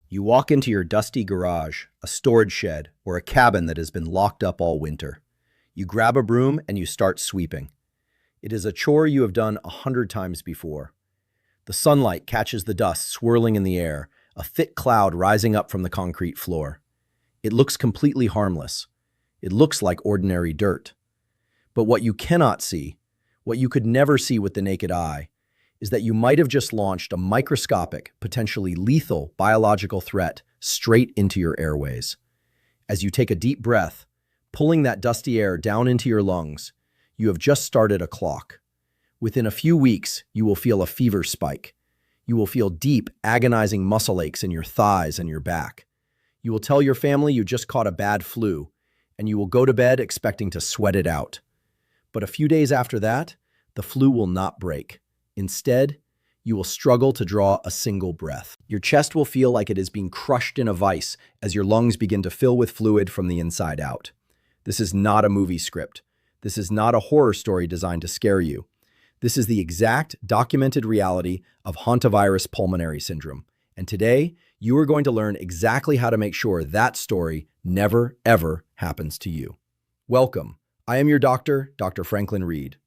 You walk into your dusty garage, a storage shed, or a cabin that has been locked up all winter. You grab a broom and you start sweeping. It is a chore you have done 100 times before. The sunlight catches the dust swirling in the air, a thick cloud rising up from the concrete floor. It looks completely harmless. It looks like ordinary dirt. But what you cannot see, what you could never see with the naked eye, is that you might have just launched a microscopic, potentially lethal biological threat straight into your airways. As you take a deep breath, pulling that dusty air down into your lungs, you have just started a clock. Within a few weeks, you will feel a fever spike. You will feel deep, agonizing muscle aches in your thighs and your back. You will tell your family you just caught a bad flu, and you will go to bed expecting to sweat it out. But a few days after that, the flu will not break. Instead, you will struggle to draw a single breath. Your chest will feel like it is being crushed in a vice as your lungs begin to fill with fluid from the inside out. This is not a movie script. This is not a horror story designed to scare you. This is the exact documented reality of Hantavirus Pulmonary Syndrome. And today, you are going to learn exactly how to make sure that story never, ever happens to you. Welcome. I am your doctor, Dr. Franklin Reed.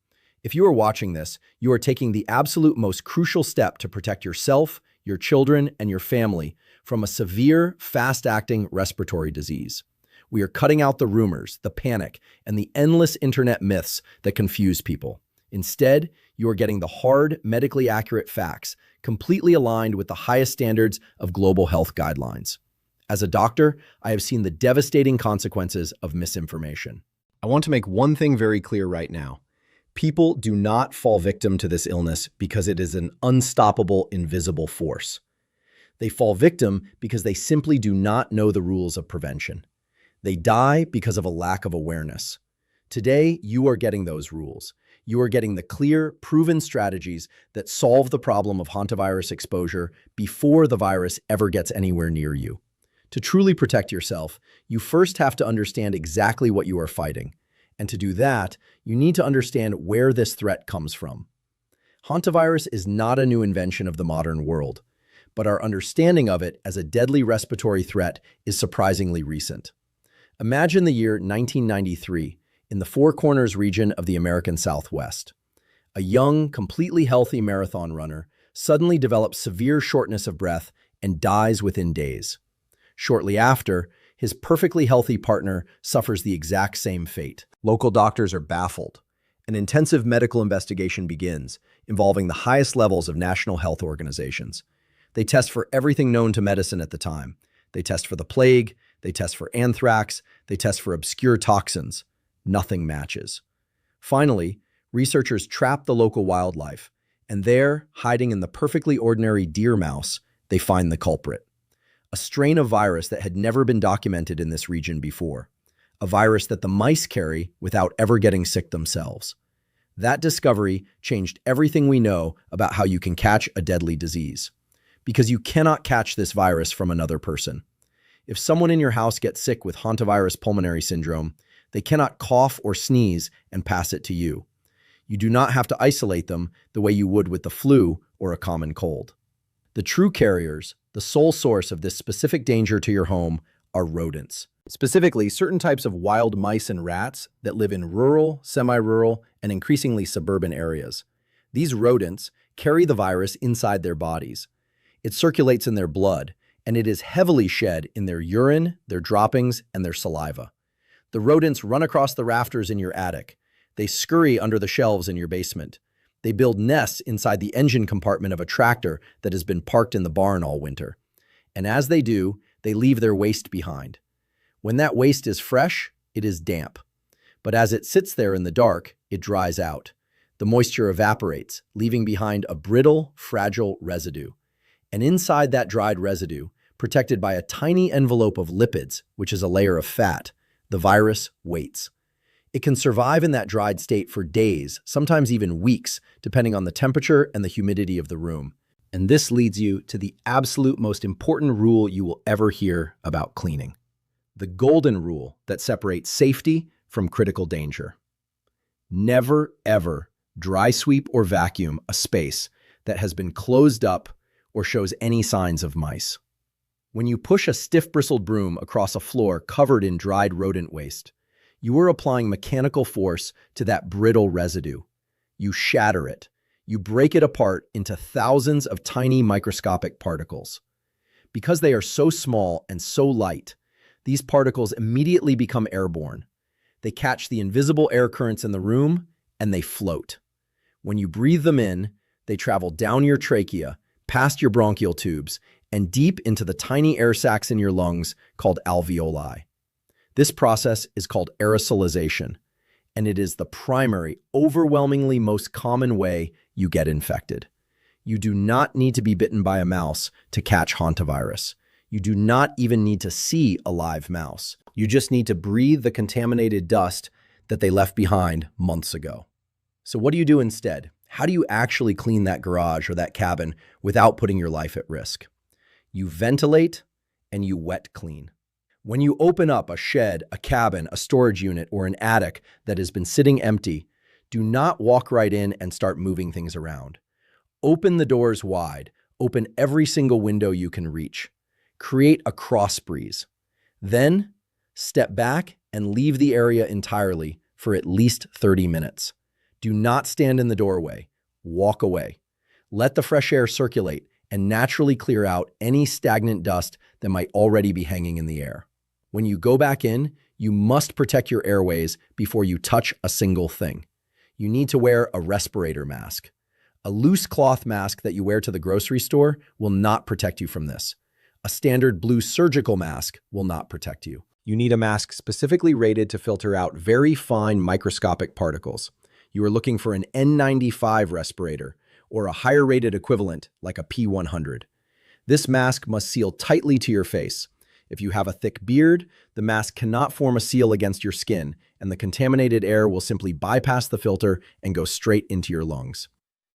If you are watching this, you are taking the absolute most crucial step to protect yourself, your children, and your family from a severe, fast-acting respiratory disease. We are cutting out the rumors, the panic, and the endless internet myths that confuse people. Instead, you are getting the hard, medically accurate facts, completely aligned with the highest standards of global health guidelines. As a doctor, I have seen the devastating consequences of misinformation. I want to make one thing very clear right now. People do not fall victim to this illness because it is an unstoppable, invisible force. They fall victim because they simply do not know the rules of prevention. They die because of a lack of awareness. Today, you are getting those rules. You are getting the clear, proven strategies that solve the problem of hantavirus exposure before the virus ever gets anywhere near you. To truly protect yourself, you first have to understand exactly what you are fighting. And to do that, you need to understand where this threat comes from. Hantavirus is not a new invention of the modern world, but our understanding of it as a deadly respiratory threat is surprisingly recent. Imagine the year 1993 in the Four Corners region of the American Southwest. A young, completely healthy marathon runner suddenly develops severe shortness of breath and dies within days. Shortly after, his perfectly healthy partner suffers the exact same fate. Local doctors are baffled. An intensive medical investigation begins, involving the highest levels of national health organizations. They test for everything known to medicine at the time. They test for the plague, they test for anthrax, they test for obscure toxins. Nothing matches. Finally, researchers trap the local wildlife, and there, hiding in the perfectly ordinary deer mouse, they find the culprit. A strain of virus that had never been documented in this region before. A virus that the mice carry without ever getting sick themselves. That discovery changed everything we know about how you can catch a deadly disease. Because you cannot catch this virus from another person. If someone in your house gets sick with Hantavirus Pulmonary Syndrome, they cannot cough or sneeze and pass it to you. You do not have to isolate them the way you would with the flu or a common cold. The true carriers, the sole source of this specific danger to your home, are rodents. Specifically, certain types of wild mice and rats that live in rural, semi-rural, and increasingly suburban areas. These rodents carry the virus inside their bodies. It circulates in their blood, and it is heavily shed in their urine, their droppings, and their saliva. The rodents run across the rafters in your attic. They scurry under the shelves in your basement. They build nests inside the engine compartment of a tractor that has been parked in the barn all winter. And as they do, they leave their waste behind. When that waste is fresh, it is damp. But as it sits there in the dark, it dries out. The moisture evaporates, leaving behind a brittle, fragile residue. And inside that dried residue, protected by a tiny envelope of lipids, which is a layer of fat, the virus waits. It can survive in that dried state for days, sometimes even weeks, depending on the temperature and the humidity of the room. And this leads you to the absolute most important rule you will ever hear about cleaning. The golden rule that separates safety from critical danger. Never, ever dry sweep or vacuum a space that has been closed up or shows any signs of mice. When you push a stiff bristled broom across a floor covered in dried rodent waste, you are applying mechanical force to that brittle residue. You shatter it. You break it apart into thousands of tiny microscopic particles. Because they are so small and so light, these particles immediately become airborne. They catch the invisible air currents in the room and they float. When you breathe them in, they travel down your trachea, past your bronchial tubes, and deep into the tiny air sacs in your lungs called alveoli. This process is called aerosolization, and it is the primary, overwhelmingly most common way you get infected. You do not need to be bitten by a mouse to catch hantavirus. You do not even need to see a live mouse. You just need to breathe the contaminated dust that they left behind months ago. So what do you do instead? How do you actually clean that garage or that cabin without putting your life at risk? You ventilate and you wet clean. When you open up a shed, a cabin, a storage unit, or an attic that has been sitting empty, do not walk right in and start moving things around. Open the doors wide. Open every single window you can reach. Create a cross breeze. Then, step back and leave the area entirely for at least 30 minutes. Do not stand in the doorway. Walk away. Let the fresh air circulate and naturally clear out any stagnant dust that might already be hanging in the air. When you go back in, you must protect your airways before you touch a single thing. You need to wear a respirator mask. A loose cloth mask that you wear to the grocery store will not protect you from this. A standard blue surgical mask will not protect you. You need a mask specifically rated to filter out very fine microscopic particles. You are looking for an N95 respirator or a higher rated equivalent like a P100. This mask must seal tightly to your face. If you have a thick beard, the mask cannot form a seal against your skin, and the contaminated air will simply bypass the filter and go straight into your lungs.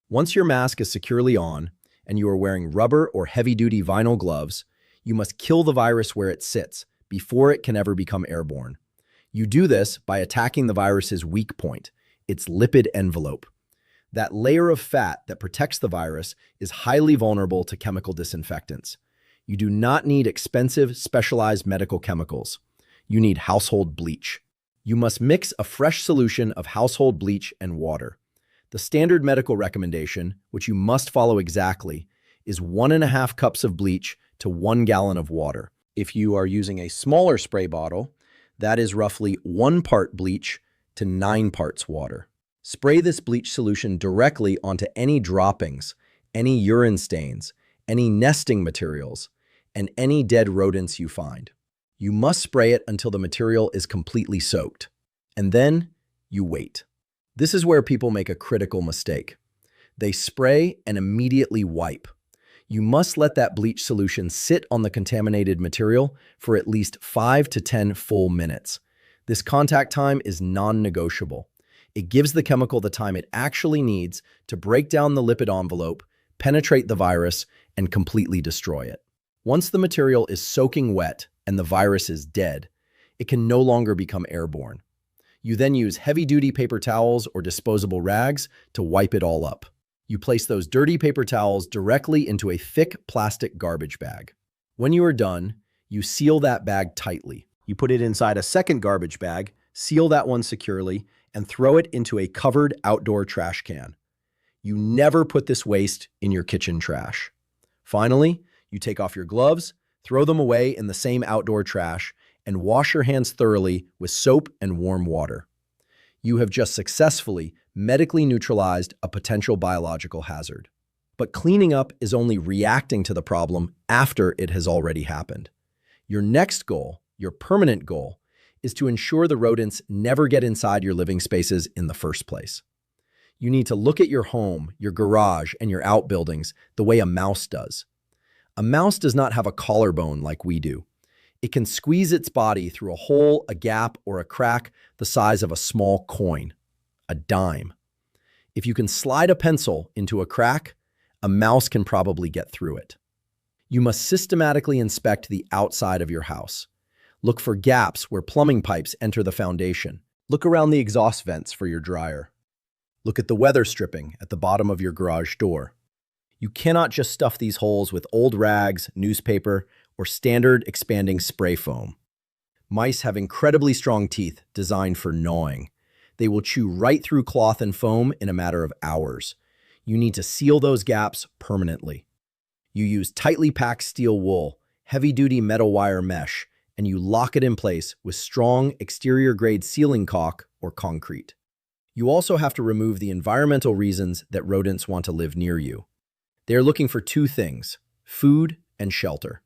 Once your mask is securely on, and you are wearing rubber or heavy-duty vinyl gloves, you must kill the virus where it sits before it can ever become airborne. You do this by attacking the virus's weak point, its lipid envelope. That layer of fat that protects the virus is highly vulnerable to chemical disinfectants. You do not need expensive, specialized medical chemicals. You need household bleach. You must mix a fresh solution of household bleach and water. The standard medical recommendation, which you must follow exactly, is 1.5 cups of bleach to 1 gallon of water. If you are using a smaller spray bottle, that is roughly 1 part bleach to 9 parts water. Spray this bleach solution directly onto any droppings, any urine stains, any nesting materials, and any dead rodents you find. You must spray it until the material is completely soaked. And then you wait. This is where people make a critical mistake. They spray and immediately wipe. You must let that bleach solution sit on the contaminated material for at least 5 to 10 full minutes. This contact time is non-negotiable. It gives the chemical the time it actually needs to break down the lipid envelope, penetrate the virus, and completely destroy it. Once the material is soaking wet and the virus is dead, it can no longer become airborne. You then use heavy-duty paper towels or disposable rags to wipe it all up. You place those dirty paper towels directly into a thick plastic garbage bag. When you are done, you seal that bag tightly. You put it inside a second garbage bag, seal that one securely, and throw it into a covered outdoor trash can. You never put this waste in your kitchen trash. Finally, you take off your gloves, throw them away in the same outdoor trash, and wash your hands thoroughly with soap and warm water. You have just successfully medically neutralized a potential biological hazard. But cleaning up is only reacting to the problem after it has already happened. Your next goal, your permanent goal, is to ensure the rodents never get inside your living spaces in the first place. You need to look at your home, your garage, and your outbuildings the way a mouse does. A mouse does not have a collarbone like we do. It can squeeze its body through a hole, a gap, or a crack the size of a small coin, a dime. If you can slide a pencil into a crack, a mouse can probably get through it. You must systematically inspect the outside of your house. Look for gaps where plumbing pipes enter the foundation. Look around the exhaust vents for your dryer. Look at the weather stripping at the bottom of your garage door. You cannot just stuff these holes with old rags, newspaper, or standard expanding spray foam. Mice have incredibly strong teeth designed for gnawing. They will chew right through cloth and foam in a matter of hours. You need to seal those gaps permanently. You use tightly packed steel wool, heavy-duty metal wire mesh, and you lock it in place with strong exterior-grade sealing caulk or concrete. You also have to remove the environmental reasons that rodents want to live near you. They are looking for two things: food and shelter.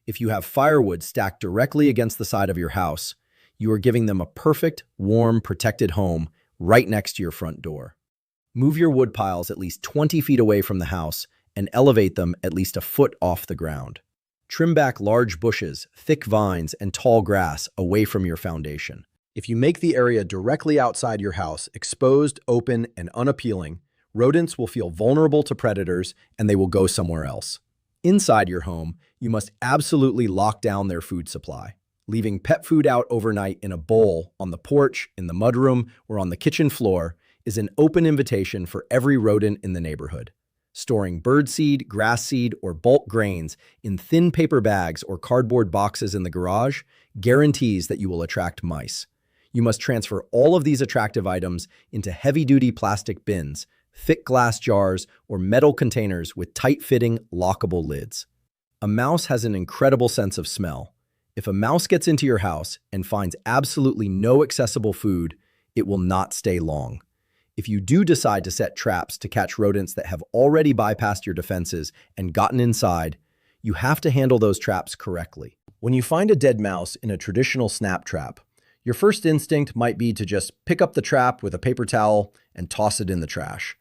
If you have firewood stacked directly against the side of your house, you are giving them a perfect, warm, protected home right next to your front door. Move your wood piles at least 20 feet away from the house and elevate them at least a foot off the ground. Trim back large bushes, thick vines, and tall grass away from your foundation. If you make the area directly outside your house exposed, open, and unappealing, rodents will feel vulnerable to predators and they will go somewhere else. Inside your home, you must absolutely lock down their food supply. Leaving pet food out overnight in a bowl, on the porch, in the mudroom, or on the kitchen floor is an open invitation for every rodent in the neighborhood. Storing birdseed, grass seed, or bulk grains in thin paper bags or cardboard boxes in the garage guarantees that you will attract mice. You must transfer all of these attractive items into heavy-duty plastic bins, thick glass jars, or metal containers with tight-fitting, lockable lids. A mouse has an incredible sense of smell. If a mouse gets into your house and finds absolutely no accessible food, it will not stay long. If you do decide to set traps to catch rodents that have already bypassed your defenses and gotten inside, you have to handle those traps correctly. When you find a dead mouse in a traditional snap trap, your first instinct might be to just pick up the trap with a paper towel and toss it in the trash.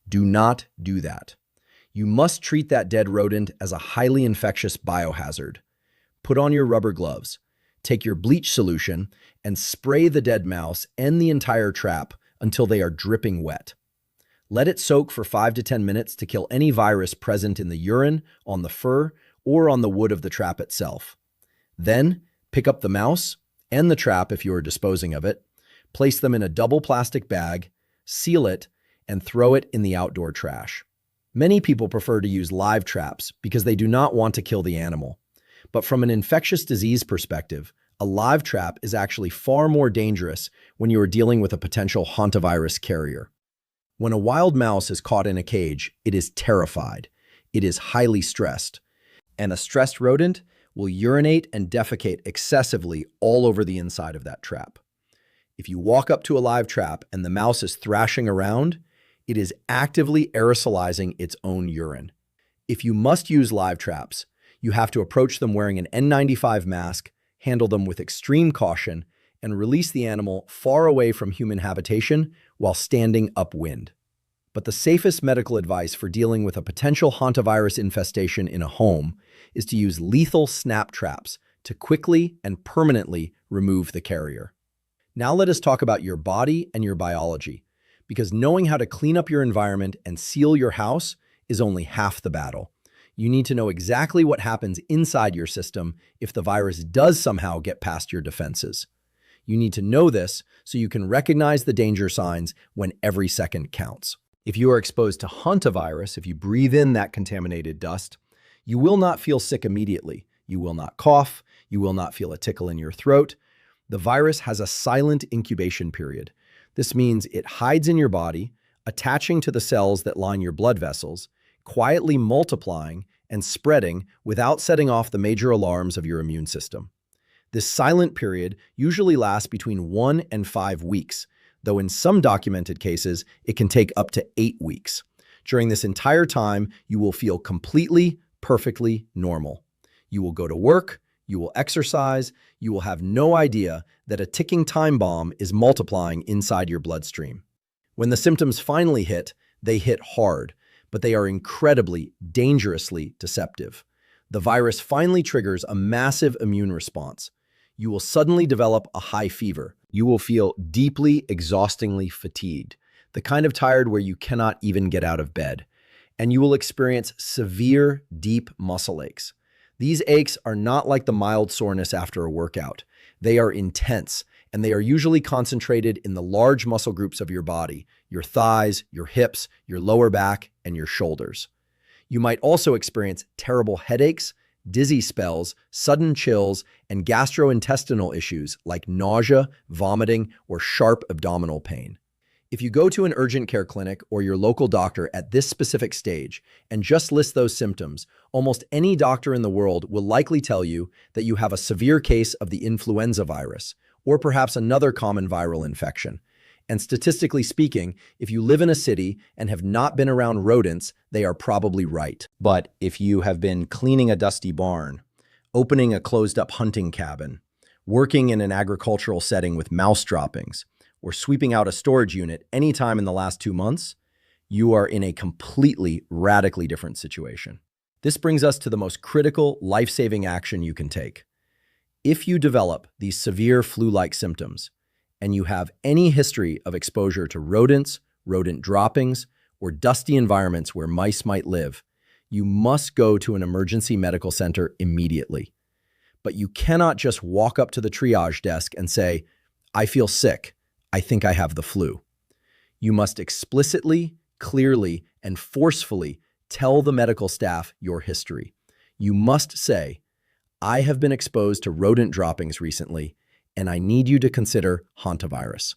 Do not do that. You must treat that dead rodent as a highly infectious biohazard. Put on your rubber gloves, take your bleach solution, and spray the dead mouse and the entire trap until they are dripping wet. Let it soak for 5 to 10 minutes to kill any virus present in the urine, on the fur, or on the wood of the trap itself. Then, pick up the mouse and the trap if you are disposing of it, place them in a double plastic bag, seal it, and throw it in the outdoor trash. Many people prefer to use live traps because they do not want to kill the animal. But from an infectious disease perspective, a live trap is actually far more dangerous when you are dealing with a potential hantavirus carrier. When a wild mouse is caught in a cage, it is terrified. It is highly stressed. And a stressed rodent will urinate and defecate excessively all over the inside of that trap. If you walk up to a live trap and the mouse is thrashing around, it is actively aerosolizing its own urine. If you must use live traps, you have to approach them wearing an N95 mask, handle them with extreme caution, and release the animal far away from human habitation while standing upwind. But the safest medical advice for dealing with a potential hantavirus infestation in a home is to use lethal snap traps to quickly and permanently remove the carrier. Now let us talk about your body and your biology, because knowing how to clean up your environment and seal your house is only half the battle. You need to know exactly what happens inside your system if the virus does somehow get past your defenses. You need to know this so you can recognize the danger signs when every second counts. If you are exposed to hantavirus, if you breathe in that contaminated dust, you will not feel sick immediately. You will not cough. You will not feel a tickle in your throat. The virus has a silent incubation period. This means it hides in your body, attaching to the cells that line your blood vessels, quietly multiplying and spreading without setting off the major alarms of your immune system. This silent period usually lasts between 1 and 5 weeks, though in some documented cases, it can take up to 8 weeks. During this entire time, you will feel completely, perfectly normal. You will go to work, you will exercise, you will have no idea that a ticking time bomb is multiplying inside your bloodstream. When the symptoms finally hit, they hit hard, but they are incredibly, dangerously deceptive. The virus finally triggers a massive immune response. You will suddenly develop a high fever. You will feel deeply, exhaustingly fatigued, the kind of tired where you cannot even get out of bed. And you will experience severe, deep muscle aches. These aches are not like the mild soreness after a workout. They are intense, and they are usually concentrated in the large muscle groups of your body, your thighs, your hips, your lower back, and your shoulders. You might also experience terrible headaches, dizzy spells, sudden chills, and gastrointestinal issues like nausea, vomiting, or sharp abdominal pain. If you go to an urgent care clinic or your local doctor at this specific stage and just list those symptoms, almost any doctor in the world will likely tell you that you have a severe case of the influenza virus, or perhaps another common viral infection. And statistically speaking, if you live in a city and have not been around rodents, they are probably right. But if you have been cleaning a dusty barn, opening a closed-up hunting cabin, working in an agricultural setting with mouse droppings, or sweeping out a storage unit anytime in the last 2 months, you are in a completely, radically different situation. This brings us to the most critical, life-saving action you can take. If you develop these severe flu-like symptoms, and you have any history of exposure to rodents, rodent droppings, or dusty environments where mice might live, you must go to an emergency medical center immediately. But you cannot just walk up to the triage desk and say, "I feel sick. I think I have the flu." You must explicitly, clearly, and forcefully tell the medical staff your history. You must say, "I have been exposed to rodent droppings recently, and I need you to consider hantavirus."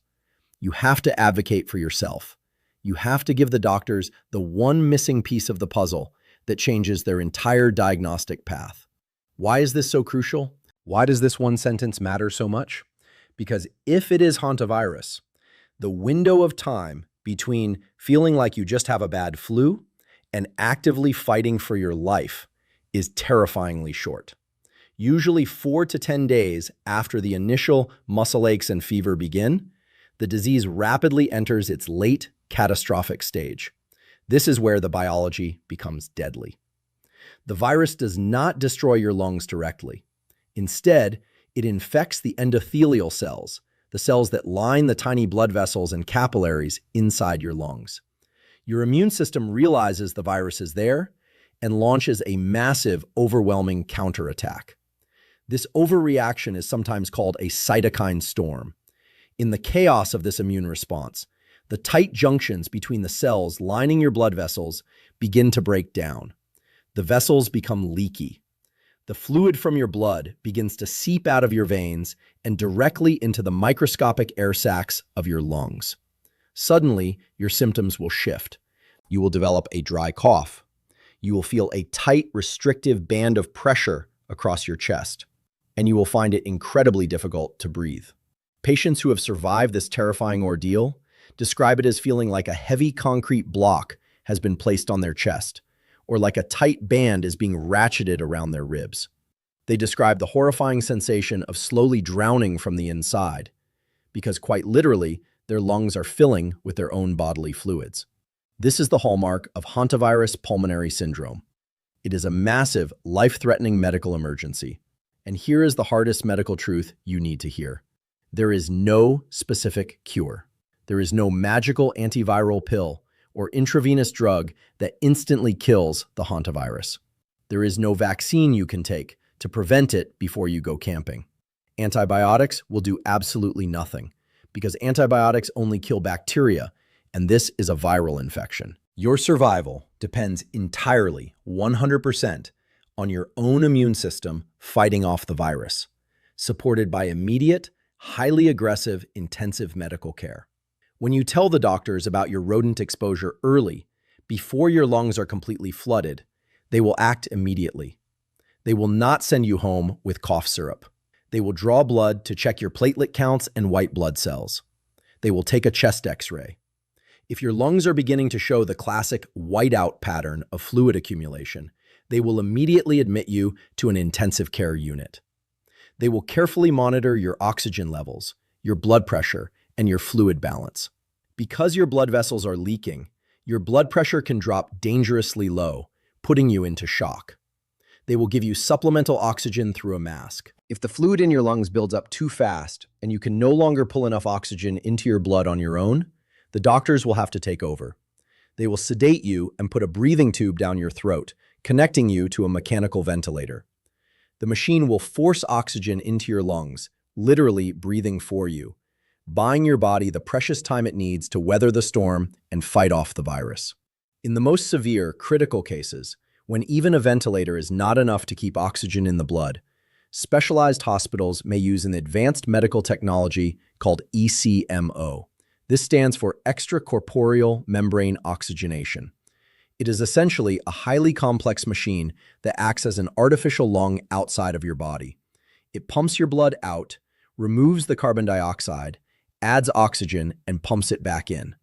You have to advocate for yourself. You have to give the doctors the one missing piece of the puzzle that changes their entire diagnostic path. Why is this so crucial? Why does this one sentence matter so much? Because if it is hantavirus, the window of time between feeling like you just have a bad flu and actively fighting for your life is terrifyingly short. Usually 4 to 10 days after the initial muscle aches and fever begin, the disease rapidly enters its late catastrophic stage. This is where the biology becomes deadly. The virus does not destroy your lungs directly. Instead, it infects the endothelial cells, the cells that line the tiny blood vessels and capillaries inside your lungs. Your immune system realizes the virus is there and launches a massive, overwhelming counterattack. This overreaction is sometimes called a cytokine storm. In the chaos of this immune response, the tight junctions between the cells lining your blood vessels begin to break down. The vessels become leaky. The fluid from your blood begins to seep out of your veins and directly into the microscopic air sacs of your lungs. Suddenly, your symptoms will shift. You will develop a dry cough. You will feel a tight, restrictive band of pressure across your chest, and you will find it incredibly difficult to breathe. Patients who have survived this terrifying ordeal describe it as feeling like a heavy concrete block has been placed on their chest, or like a tight band is being ratcheted around their ribs. They describe the horrifying sensation of slowly drowning from the inside, because quite literally, their lungs are filling with their own bodily fluids. This is the hallmark of Hantavirus Pulmonary Syndrome. It is a massive, life-threatening medical emergency. And here is the hardest medical truth you need to hear. There is no specific cure. There is no magical antiviral pill or intravenous drug that instantly kills the hantavirus. There is no vaccine you can take to prevent it before you go camping. Antibiotics will do absolutely nothing because antibiotics only kill bacteria, and this is a viral infection. Your survival depends entirely, 100%, on your own immune system fighting off the virus, supported by immediate, highly aggressive, intensive medical care. When you tell the doctors about your rodent exposure early, before your lungs are completely flooded, they will act immediately. They will not send you home with cough syrup. They will draw blood to check your platelet counts and white blood cells. They will take a chest X-ray. If your lungs are beginning to show the classic whiteout pattern of fluid accumulation, they will immediately admit you to an intensive care unit. They will carefully monitor your oxygen levels, your blood pressure, and your fluid balance. Because your blood vessels are leaking, your blood pressure can drop dangerously low, putting you into shock. They will give you supplemental oxygen through a mask. If the fluid in your lungs builds up too fast and you can no longer pull enough oxygen into your blood on your own, the doctors will have to take over. They will sedate you and put a breathing tube down your throat, connecting you to a mechanical ventilator. The machine will force oxygen into your lungs, literally breathing for you, buying your body the precious time it needs to weather the storm and fight off the virus. In the most severe, critical cases, When even a ventilator is not enough to keep oxygen in the blood, specialized hospitals may use an advanced medical technology called ECMO. This stands for extracorporeal membrane oxygenation. It is essentially a highly complex machine that acts as an artificial lung outside of your body. It pumps your blood out, removes the carbon dioxide, adds oxygen, and pumps it back in.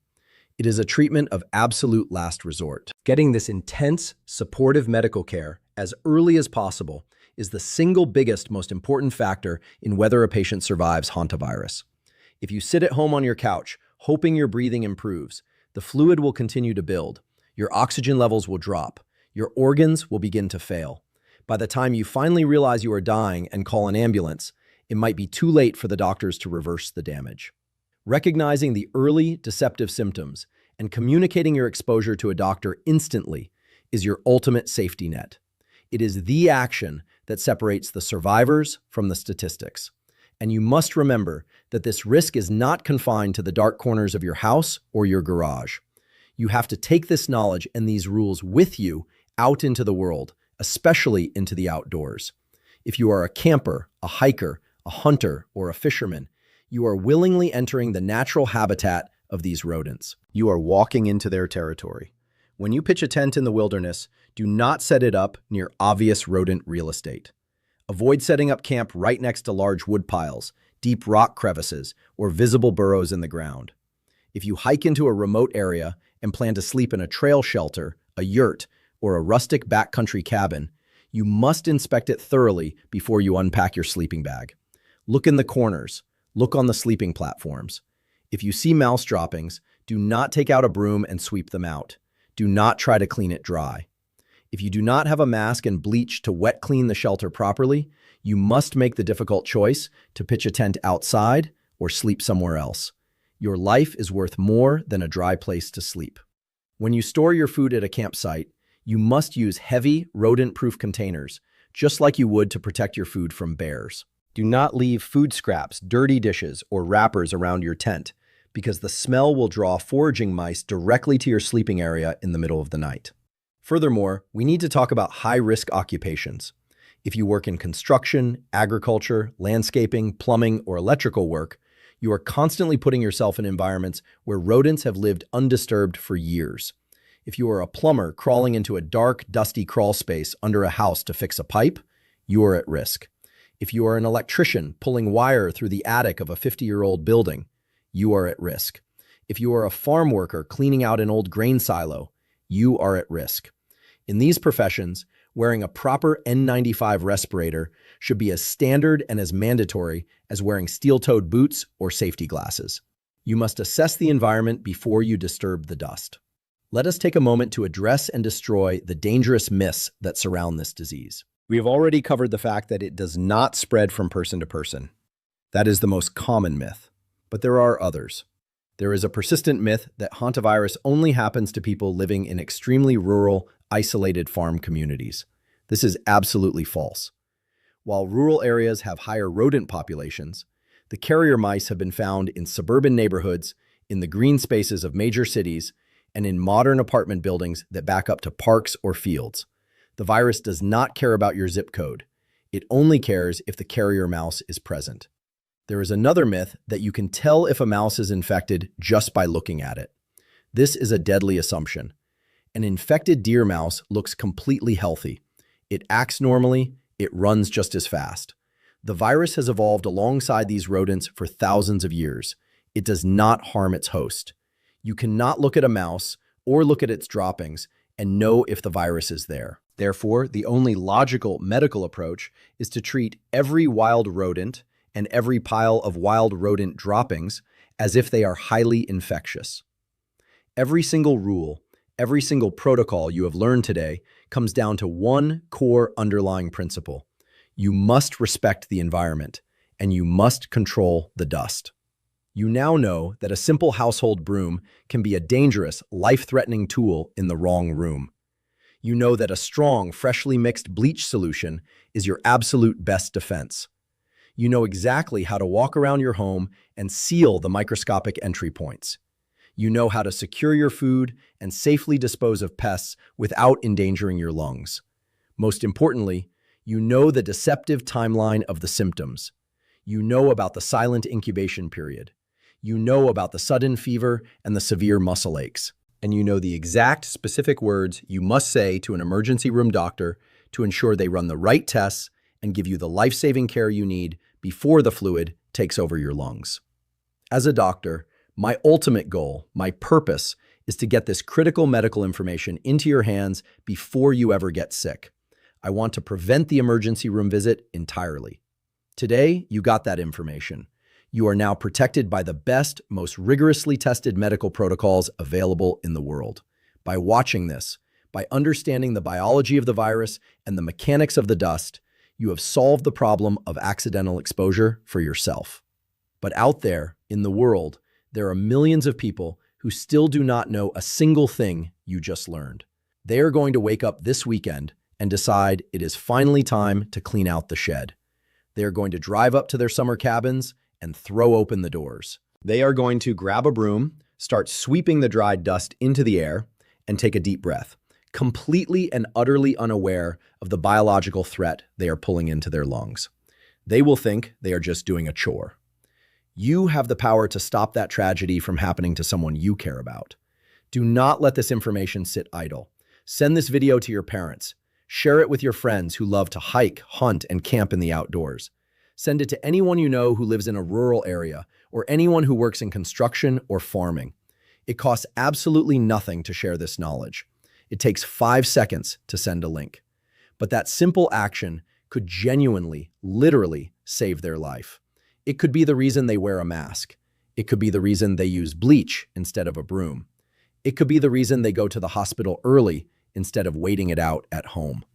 It is a treatment of absolute last resort. Getting this intense, supportive medical care as early as possible is the single biggest, most important factor in whether a patient survives hantavirus. If you sit at home on your couch, hoping your breathing improves, the fluid will continue to build, your oxygen levels will drop, your organs will begin to fail. By the time you finally realize you are dying and call an ambulance, it might be too late for the doctors to reverse the damage. Recognizing the early deceptive symptoms and communicating your exposure to a doctor instantly is your ultimate safety net. It is the action that separates the survivors from the statistics. And you must remember that this risk is not confined to the dark corners of your house or your garage. You have to take this knowledge and these rules with you out into the world, especially into the outdoors. If you are a camper, a hiker, a hunter, or a fisherman, you are willingly entering the natural habitat of these rodents. You are walking into their territory. When you pitch a tent in the wilderness, do not set it up near obvious rodent real estate. Avoid setting up camp right next to large wood piles, deep rock crevices, or visible burrows in the ground. If you hike into a remote area and plan to sleep in a trail shelter, a yurt, or a rustic backcountry cabin, you must inspect it thoroughly before you unpack your sleeping bag. Look in the corners. Look on the sleeping platforms. If you see mouse droppings, do not take out a broom and sweep them out. Do not try to clean it dry. If you do not have a mask and bleach to wet clean the shelter properly, you must make the difficult choice to pitch a tent outside or sleep somewhere else. Your life is worth more than a dry place to sleep. When you store your food at a campsite, you must use heavy, rodent-proof containers, just like you would to protect your food from bears. Do not leave food scraps, dirty dishes, or wrappers around your tent, because the smell will draw foraging mice directly to your sleeping area in the middle of the night. Furthermore, we need to talk about high-risk occupations. If you work in construction, agriculture, landscaping, plumbing, or electrical work, you are constantly putting yourself in environments where rodents have lived undisturbed for years. If you are a plumber crawling into a dark, dusty crawl space under a house to fix a pipe, you are at risk. If you are an electrician pulling wire through the attic of a 50-year-old building, you are at risk. If you are a farm worker cleaning out an old grain silo, you are at risk. In these professions, wearing a proper N95 respirator should be as standard and as mandatory as wearing steel-toed boots or safety glasses. You must assess the environment before you disturb the dust. Let us take a moment to address and destroy the dangerous myths that surround this disease. We have already covered the fact that it does not spread from person to person. That is the most common myth. But there are others. There is a persistent myth that hantavirus only happens to people living in extremely rural, isolated farm communities. This is absolutely false. While rural areas have higher rodent populations, the carrier mice have been found in suburban neighborhoods, in the green spaces of major cities, and in modern apartment buildings that back up to parks or fields. The virus does not care about your zip code. It only cares if the carrier mouse is present. There is another myth that you can tell if a mouse is infected just by looking at it. This is a deadly assumption. An infected deer mouse looks completely healthy. It acts normally, it runs just as fast. The virus has evolved alongside these rodents for thousands of years. It does not harm its host. You cannot look at a mouse or look at its droppings and know if the virus is there. Therefore, the only logical medical approach is to treat every wild rodent and every pile of wild rodent droppings as if they are highly infectious. Every single rule, every single protocol you have learned today comes down to one core underlying principle. You must respect the environment, and you must control the dust. You now know that a simple household broom can be a dangerous, life-threatening tool in the wrong room. You know that a strong, freshly mixed bleach solution is your absolute best defense. You know exactly how to walk around your home and seal the microscopic entry points. You know how to secure your food and safely dispose of pests without endangering your lungs. Most importantly, you know the deceptive timeline of the symptoms. You know about the silent incubation period. You know about the sudden fever and the severe muscle aches. And you know the exact specific words you must say to an emergency room doctor to ensure they run the right tests and give you the life-saving care you need before the fluid takes over your lungs. As a doctor, my ultimate goal, my purpose, is to get this critical medical information into your hands before you ever get sick. I want to prevent the emergency room visit entirely. Today, you got that information. You are now protected by the best, most rigorously tested medical protocols available in the world. By watching this, by understanding the biology of the virus and the mechanics of the dust, you have solved the problem of accidental exposure for yourself. But out there, in the world, there are millions of people who still do not know a single thing you just learned. They are going to wake up this weekend and decide it is finally time to clean out the shed. They are going to drive up to their summer cabins and throw open the doors. They are going to grab a broom, start sweeping the dried dust into the air, and take a deep breath, completely and utterly unaware of the biological threat they are pulling into their lungs. They will think they are just doing a chore. You have the power to stop that tragedy from happening to someone you care about. Do not let this information sit idle. Send this video to your parents. Share it with your friends who love to hike, hunt, and camp in the outdoors. Send it to anyone you know who lives in a rural area or anyone who works in construction or farming. It costs absolutely nothing to share this knowledge. It takes 5 seconds to send a link. But that simple action could genuinely, literally save their life. It could be the reason they wear a mask. It could be the reason they use bleach instead of a broom. It could be the reason they go to the hospital early instead of waiting it out at home.